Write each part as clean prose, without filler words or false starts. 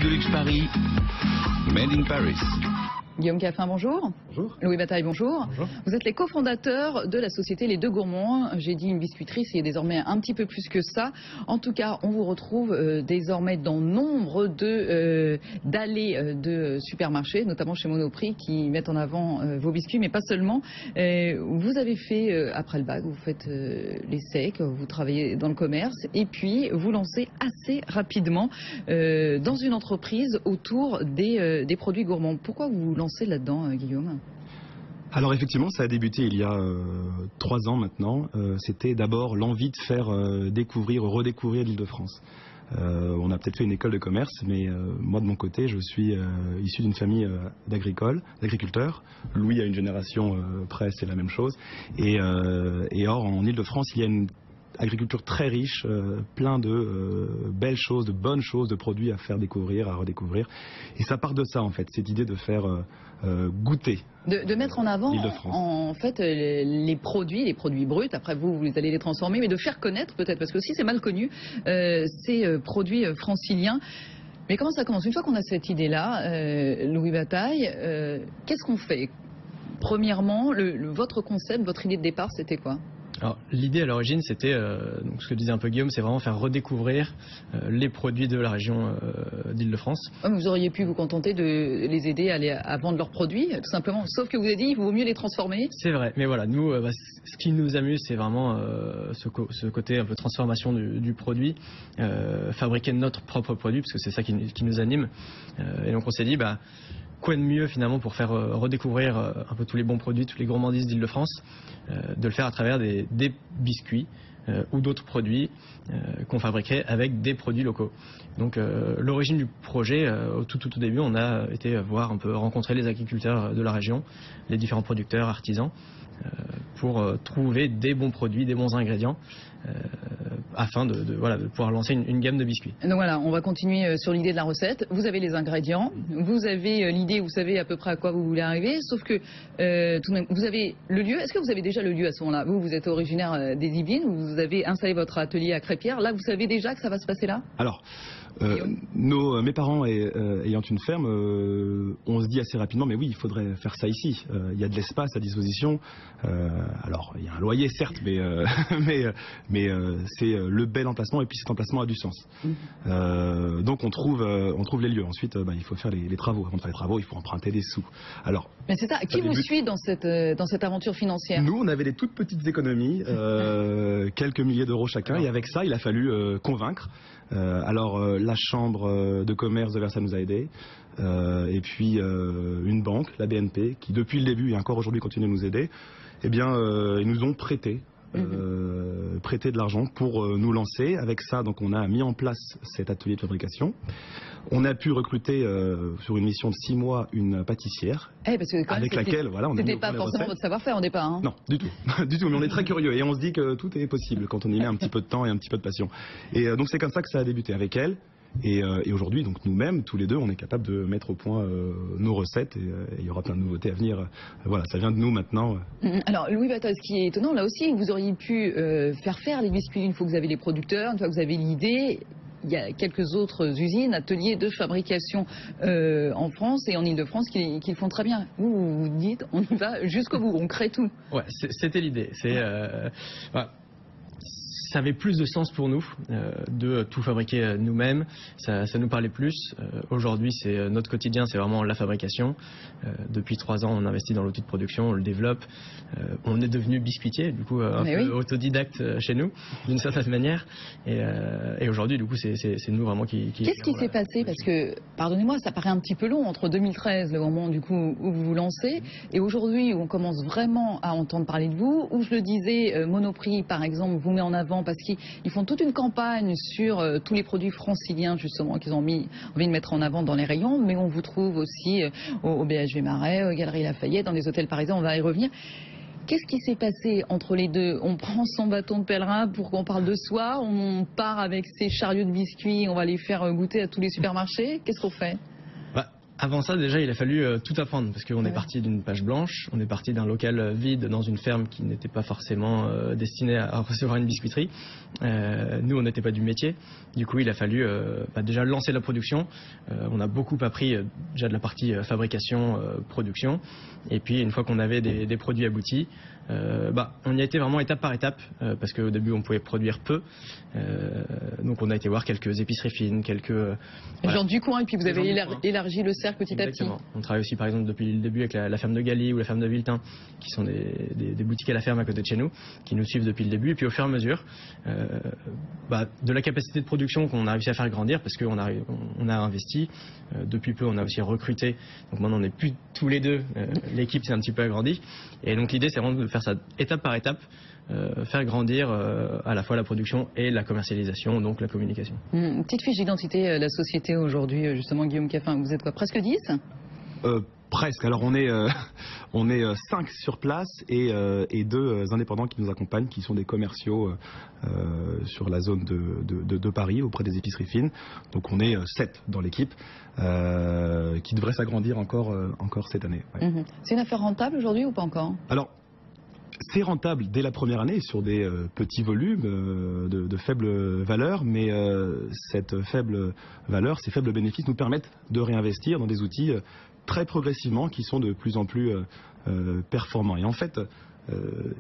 de luxe Paris, Made in Paris. Guillaume Caffin, bonjour. Bonjour. Louis Bataille, bonjour. Bonjour. Vous êtes les cofondateurs de la société Les Deux Gourmands. J'ai dit une biscuiterie, c'est désormais un petit peu plus que ça. En tout cas, on vous retrouve désormais dans nombre d'allées de supermarchés, notamment chez Monoprix, qui mettent en avant vos biscuits, mais pas seulement. Vous avez fait, après le bac, vous faites l'essai, vous travaillez dans le commerce, et puis vous lancez assez rapidement dans une entreprise autour des produits gourmands. Pourquoi vous lancez là-dedans, Guillaume? Alors effectivement, ça a débuté il y a 3 ans maintenant. C'était d'abord l'envie de faire redécouvrir l'Île-de-France. On a peut-être fait une école de commerce, mais moi de mon côté, je suis issu d'une famille d'agriculteurs. Louis a une génération près, c'est la même chose. Et or, en Île-de-France, il y a une agriculture très riche, plein de belles choses, de bonnes choses, de produits à faire découvrir, à redécouvrir. Et ça part de ça en fait, cette idée de faire goûter. De mettre en avant en fait les produits bruts, après vous allez les transformer, mais de faire connaître peut-être, parce que aussi c'est mal connu, ces produits franciliens. Mais comment ça commence? Une fois qu'on a cette idée-là, Louis Bataille, qu'est-ce qu'on fait? Premièrement, votre concept, votre idée de départ, c'était quoi? Alors, l'idée à l'origine, c'était, donc ce que disait un peu Guillaume, c'est vraiment faire redécouvrir les produits de la région d'Île-de-France. Vous auriez pu vous contenter de les aider à vendre leurs produits, tout simplement. Sauf que vous avez dit, il vaut mieux les transformer. C'est vrai, mais voilà, nous, ce qui nous amuse, c'est vraiment ce côté un peu transformation du produit, fabriquer notre propre produit, parce que c'est ça qui nous anime. Et donc on s'est dit, quoi de mieux finalement pour faire redécouvrir un peu tous les bons produits, toutes les gourmandises d'Île-de-France, de le faire à travers des biscuits ou d'autres produits qu'on fabriquerait avec des produits locaux. Donc l'origine du projet, au tout début, on a été voir un peu, rencontrer les agriculteurs de la région, les différents producteurs, artisans, pour trouver des bons produits, des bons ingrédients, afin de pouvoir lancer une gamme de biscuits. Donc voilà, on va continuer sur l'idée de la recette. Vous avez les ingrédients, vous avez l'idée, vous savez à peu près à quoi vous voulez arriver, sauf que tout de même, vous avez le lieu. Est-ce que vous avez déjà le lieu à ce moment-là? Vous êtes originaire des Yvelines, vous avez installé votre atelier à Crépierre. Là, vous savez déjà que ça va se passer là? Alors, mes parents ayant une ferme, on se dit assez rapidement, mais oui, il faudrait faire ça ici. Il y a de l'espace à disposition. Alors, il y a un loyer, certes, mais c'est le bel emplacement, et puis cet emplacement a du sens. Donc on trouve les lieux. Ensuite, il faut faire les travaux. Avant de faire les travaux, il faut emprunter des sous. Alors, mais c'est ça. Qui vous suit dans cette aventure financière? Nous, on avait des toutes petites économies, quelques milliers d'euros chacun, et avec ça, il a fallu convaincre. Alors, la chambre de commerce de Versailles nous a aidés, et puis une banque, la BNP, qui depuis le début et encore aujourd'hui continue de nous aider. Eh bien, ils nous ont prêté de l'argent pour nous lancer. Avec ça, donc, on a mis en place cet atelier de fabrication. On a pu recruter sur une mission de 6 mois une pâtissière, avec laquelle on a mis c'était pas forcément votre savoir-faire au départ. Hein. Non, du tout, du tout. Mais on est très curieux et on se dit que tout est possible quand on y met un petit peu de temps et un petit peu de passion. Et donc c'est comme ça que ça a débuté avec elle. Et aujourd'hui, donc nous-mêmes, tous les deux, on est capable de mettre au point nos recettes, et il y aura plein de nouveautés à venir. Voilà, ça vient de nous maintenant. Alors, Louis Bataille, ce qui est étonnant, là aussi, vous auriez pu faire les biscuits une fois que vous avez les producteurs, une fois que vous avez l'idée. Il y a quelques autres usines, ateliers de fabrication en France et en Île-de-France qui le font très bien. Vous dites, on y va jusqu'au bout, on crée tout. Ouais, c'était l'idée. Ça avait plus de sens pour nous de tout fabriquer nous-mêmes, ça nous parlait plus. Aujourd'hui, c'est notre quotidien, c'est vraiment la fabrication. Depuis 3 ans, on investit dans l'outil de production, on le développe. On est devenu biscuitier, du coup, un peu autodidacte chez nous, d'une certaine manière. Et aujourd'hui, du coup, c'est nous vraiment qui... Qu'est-ce qui s'est passé? Parce que, pardonnez-moi, ça paraît un petit peu long entre 2013, le moment du coup où vous vous lancez, et aujourd'hui où on commence vraiment à entendre parler de vous, où je le disais, Monoprix, par exemple, vous met en avant parce qu'ils font toute une campagne sur tous les produits franciliens justement qu'ils ont envie de mettre en avant dans les rayons, mais on vous trouve aussi au BHV Marais, aux Galeries Lafayette, dans les hôtels parisiens, on va y revenir. Qu'est-ce qui s'est passé entre les deux? On prend son bâton de pèlerin pour qu'on parle de soi, on part avec ses chariots de biscuits, on va les faire goûter à tous les supermarchés. Qu'est-ce qu'on fait? Avant ça, déjà, il a fallu tout apprendre parce qu'on est parti d'une page blanche, on est parti d'un local vide dans une ferme qui n'était pas forcément destinée à recevoir une biscuiterie. Nous, on n'était pas du métier. Du coup, il a fallu déjà lancer la production. On a beaucoup appris déjà de la partie fabrication, production. Et puis, une fois qu'on avait des produits aboutis, on y a été vraiment étape par étape parce qu'au début, on pouvait produire peu. Donc, on a été voir quelques épiceries fines, quelques... Gens du coin, et puis vous avez élargi le cercle petit à petit. On travaille aussi par exemple depuis le début avec la ferme de Galie ou la ferme de Viltin, qui sont des boutiques à la ferme à côté de chez nous, qui nous suivent depuis le début. Et puis au fur et à mesure, de la capacité de production qu'on a réussi à faire grandir, parce qu'on a investi. Depuis peu, on a aussi recruté. Donc maintenant, on n'est plus tous les deux. L'équipe s'est un petit peu agrandie. Et donc l'idée, c'est vraiment de faire ça étape par étape. Faire grandir à la fois la production et la commercialisation, donc la communication. Petite fiche d'identité, la société aujourd'hui, justement, Guillaume Caffin, vous êtes quoi, presque 10 ? Presque. Alors on est 5 sur place et 2 indépendants qui nous accompagnent, qui sont des commerciaux sur la zone de Paris auprès des épiceries fines. Donc on est 7 dans l'équipe qui devrait s'agrandir encore cette année. Ouais. C'est une affaire rentable aujourd'hui ou pas encore ? Alors, c'est rentable dès la première année sur des petits volumes de faible valeur, mais cette faible valeur, ces faibles bénéfices nous permettent de réinvestir dans des outils très progressivement qui sont de plus en plus performants. Et en fait,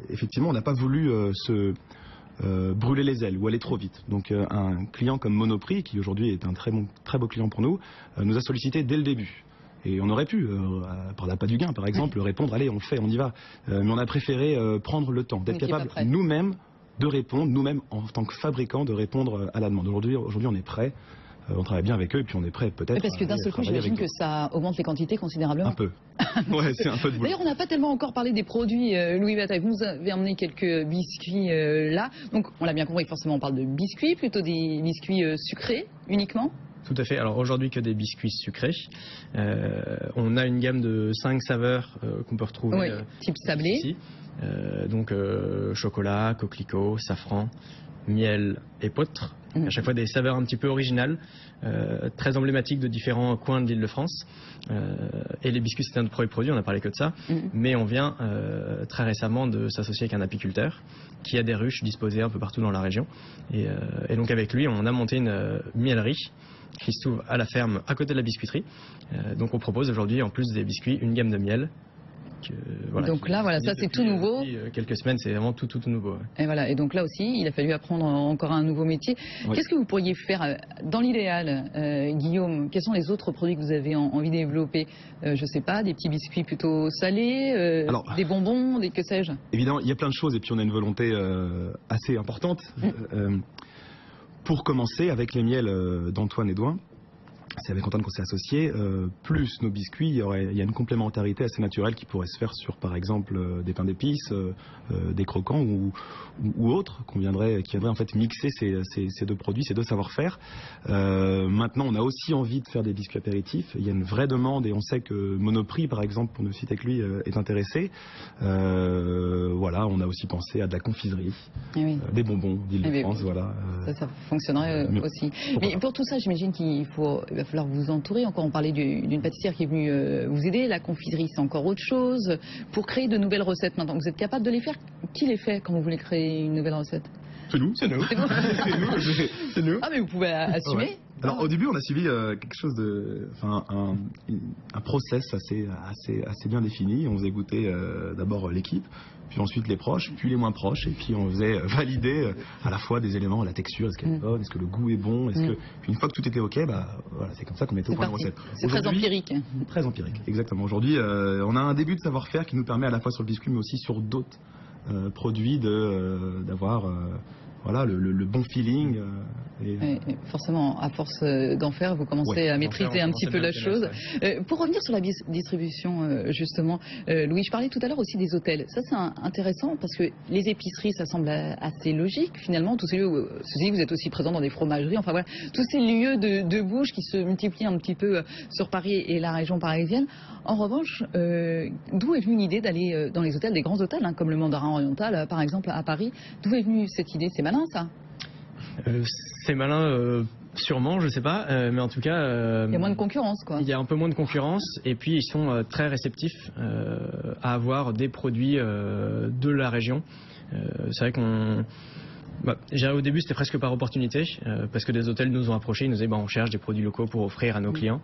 effectivement, on n'a pas voulu se brûler les ailes ou aller trop vite. Donc un client comme Monoprix, qui aujourd'hui est un très beau client pour nous, nous a sollicité dès le début. Et on aurait pu, par l'appât du gain par exemple, répondre, allez on le fait, on y va. Mais on a préféré prendre le temps, d'être capable nous-mêmes de répondre, nous-mêmes en tant que fabricants, de répondre à la demande. Aujourd'hui on est prêt, on travaille bien avec eux et puis on est prêt peut-être. Parce que d'un seul coup, j'imagine que ça augmente les quantités considérablement. Un peu. Ouais, c'est un peu de boulot. D'ailleurs, on n'a pas tellement encore parlé des produits Louis Bataille. Vous nous avez emmené quelques biscuits là. Donc on l'a bien compris, forcément on parle de biscuits, plutôt des biscuits sucrés uniquement. Tout à fait. Alors aujourd'hui que des biscuits sucrés. On a une gamme de 5 saveurs qu'on peut retrouver type sablé. Ici. Donc chocolat, coquelicot, safran, miel et potre. À chaque fois des saveurs un petit peu originales, très emblématiques de différents coins de l'Île-de-France. Et les biscuits, c'est un de nos produits, on n'a parlé que de ça. Mais on vient très récemment de s'associer avec un apiculteur qui a des ruches disposées un peu partout dans la région. Et donc avec lui, on a monté une miellerie qui se trouve à la ferme à côté de la biscuiterie. Donc on propose aujourd'hui, en plus des biscuits, une gamme de miel. Donc là, voilà, ça c'est tout nouveau. Quelques semaines, c'est vraiment tout nouveau. Ouais. Et voilà, et donc là aussi, il a fallu apprendre encore un nouveau métier. Oui. Qu'est-ce que vous pourriez faire dans l'idéal, Guillaume? Quels sont les autres produits que vous avez envie de développer? Je sais pas, des petits biscuits plutôt salés, des bonbons, que sais-je? Évidemment, il y a plein de choses et puis on a une volonté assez importante. Pour commencer, avec les miels d'Antoine Edouin, c'est avec Antoine qu'on s'est associé, plus nos biscuits, il y a une complémentarité assez naturelle qui pourrait se faire sur par exemple des pains d'épices, des croquants ou autres qui viendraient en fait mixer ces deux produits, ces deux savoir-faire. Maintenant on a aussi envie de faire des biscuits apéritifs, il y a une vraie demande et on sait que Monoprix par exemple, pour ne citer que lui, est intéressé. Voilà, on a aussi pensé à de la confiserie, des bonbons d'Île-de-France. Voilà, ça fonctionnerait aussi. Mais pour tout ça j'imagine qu'il va falloir vous entourer. Encore, on parlait d'une pâtissière qui est venue vous aider. La confiserie, c'est encore autre chose. Pour créer de nouvelles recettes maintenant, vous êtes capable de les faire? Qui les fait quand vous voulez créer une nouvelle recette? C'est nous. C'est nous. Ah, mais vous pouvez assumer. Ouais. Alors au début on a suivi quelque chose de, un process assez bien défini. On faisait goûter d'abord l'équipe, puis ensuite les proches, puis les moins proches, et puis on faisait valider à la fois des éléments, la texture, est-ce qu'elle est bonne, est-ce que le goût est bon, puis une fois que tout était ok, voilà, c'est comme ça qu'on était au point de recette. C'est très empirique. Très empirique, exactement. Aujourd'hui on a un début de savoir-faire qui nous permet à la fois sur le biscuit mais aussi sur d'autres produits d'avoir voilà, le bon feeling. Et forcément, à force d'en faire, vous commencez à maîtriser un petit peu la chose. Pour revenir sur la distribution, justement, Louis, je parlais tout à l'heure aussi des hôtels. Ça, c'est intéressant parce que les épiceries, ça semble assez logique finalement. Tous ces lieux, vous êtes aussi présent dans des fromageries. Enfin voilà, tous ces lieux de bouche qui se multiplient un petit peu sur Paris et la région parisienne. En revanche, d'où est venue l'idée d'aller dans les hôtels, des grands hôtels, comme le Mandarin Oriental, par exemple, à Paris? D'où est venue cette idée? C'est malin, ça? C'est malin Sûrement, je sais pas, mais en tout cas... Il y a moins de concurrence, quoi. Il y a un peu moins de concurrence, et puis ils sont très réceptifs à avoir des produits de la région. C'est vrai qu'on... au début, c'était presque par opportunité, parce que des hôtels nous ont approchés, ils nous disaient on cherche des produits locaux pour offrir à nos clients.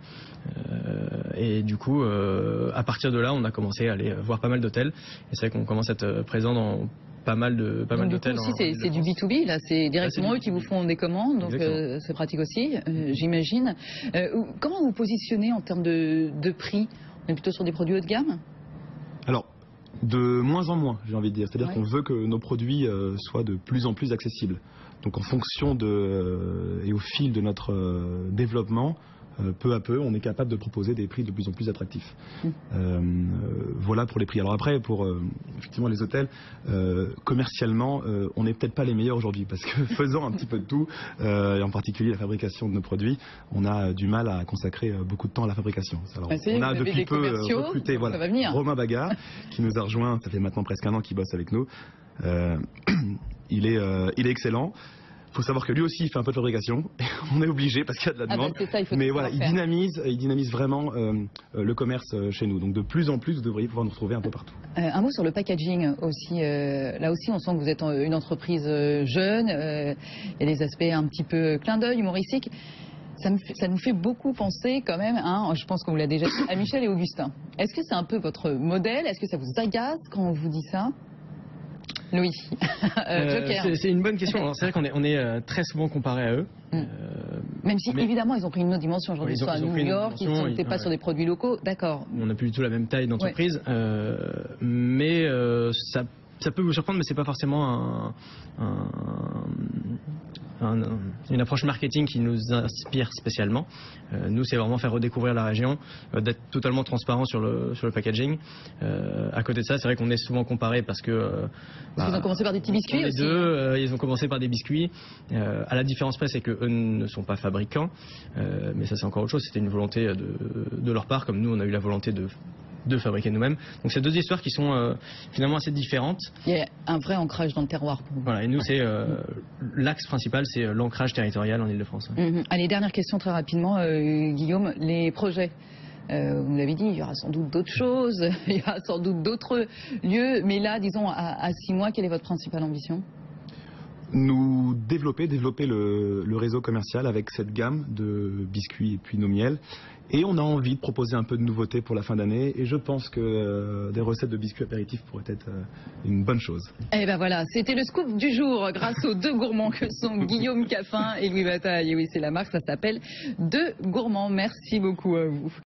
Et du coup, à partir de là, on a commencé à aller voir pas mal d'hôtels. Et c'est vrai qu'on commence à être présent dans pas mal d'hôtels. Donc, c'est du B2B, là, c'est directement eux qui vous font des commandes, donc c'est pratique aussi, j'imagine. Comment vous positionnez en termes de prix? On est plutôt sur des produits haut de gamme? Alors, de moins en moins, j'ai envie de dire. C'est-à-dire qu'on veut que nos produits soient de plus en plus accessibles. Donc en fonction et au fil de notre développement, peu à peu, on est capable de proposer des prix de plus en plus attractifs. Voilà pour les prix. Alors après, pour effectivement les hôtels, commercialement, on n'est peut-être pas les meilleurs aujourd'hui parce que faisant un petit peu de tout, et en particulier la fabrication de nos produits, on a du mal à consacrer beaucoup de temps à la fabrication. Alors, on a depuis peu recruté Romain Bagard qui nous a rejoint, ça fait maintenant presque un an qu'il bosse avec nous. Il est excellent. Il faut savoir que lui aussi il fait un peu de fabrication. On est obligé parce qu'il y a de la demande. Mais voilà, il dynamise vraiment le commerce chez nous. Donc de plus en plus, vous devriez pouvoir nous retrouver un peu partout. Un mot sur le packaging aussi. Là aussi, on sent que vous êtes une entreprise jeune. Il y a des aspects un petit peu clin d'œil, humoristiques. Ça nous fait beaucoup penser quand même, je pense qu'on vous l'a déjà dit, à Michel et Augustin. Est-ce que c'est un peu votre modèle? Est-ce que ça vous agace quand on vous dit ça? Louis. C'est une bonne question. C'est vrai qu'on est très souvent comparé à eux. Même si évidemment ils ont pris une autre dimension. Aujourd'hui, ils sont à New York, ils ne sont peut-être pas sur des produits locaux. D'accord. On n'a plus du tout la même taille d'entreprise. Mais ça peut vous surprendre, mais c'est pas forcément une approche marketing qui nous inspire spécialement. Nous, c'est vraiment faire redécouvrir la région, d'être totalement transparent sur le packaging. À côté de ça, c'est vrai qu'on est souvent comparé parce que... Ils ont commencé par des petits biscuits aussi. Ils ont commencé par des biscuits. À la différence près, c'est qu'eux ne sont pas fabricants. Mais ça, c'est encore autre chose. C'était une volonté de leur part, comme nous, on a eu la volonté de fabriquer nous-mêmes. Donc c'est deux histoires qui sont finalement assez différentes. Il y a un vrai ancrage dans le terroir pour vous. Voilà, et nous c'est l'axe principal, c'est l'ancrage territorial en Ile-de-France. Allez, dernière question très rapidement, Guillaume, les projets. Vous l'avez dit, il y aura sans doute d'autres choses, il y aura sans doute d'autres lieux, mais là, disons, à 6 mois, quelle est votre principale ambition? Nous développer le réseau commercial avec cette gamme de biscuits et puis nos miels. Et on a envie de proposer un peu de nouveautés pour la fin d'année. Et je pense que des recettes de biscuits apéritifs pourraient être une bonne chose. Et ben voilà, c'était le scoop du jour grâce aux deux gourmands que sont Guillaume Caffin et Louis Bataille. Et oui, c'est la marque, ça s'appelle Deux Gourmands. Merci beaucoup à vous.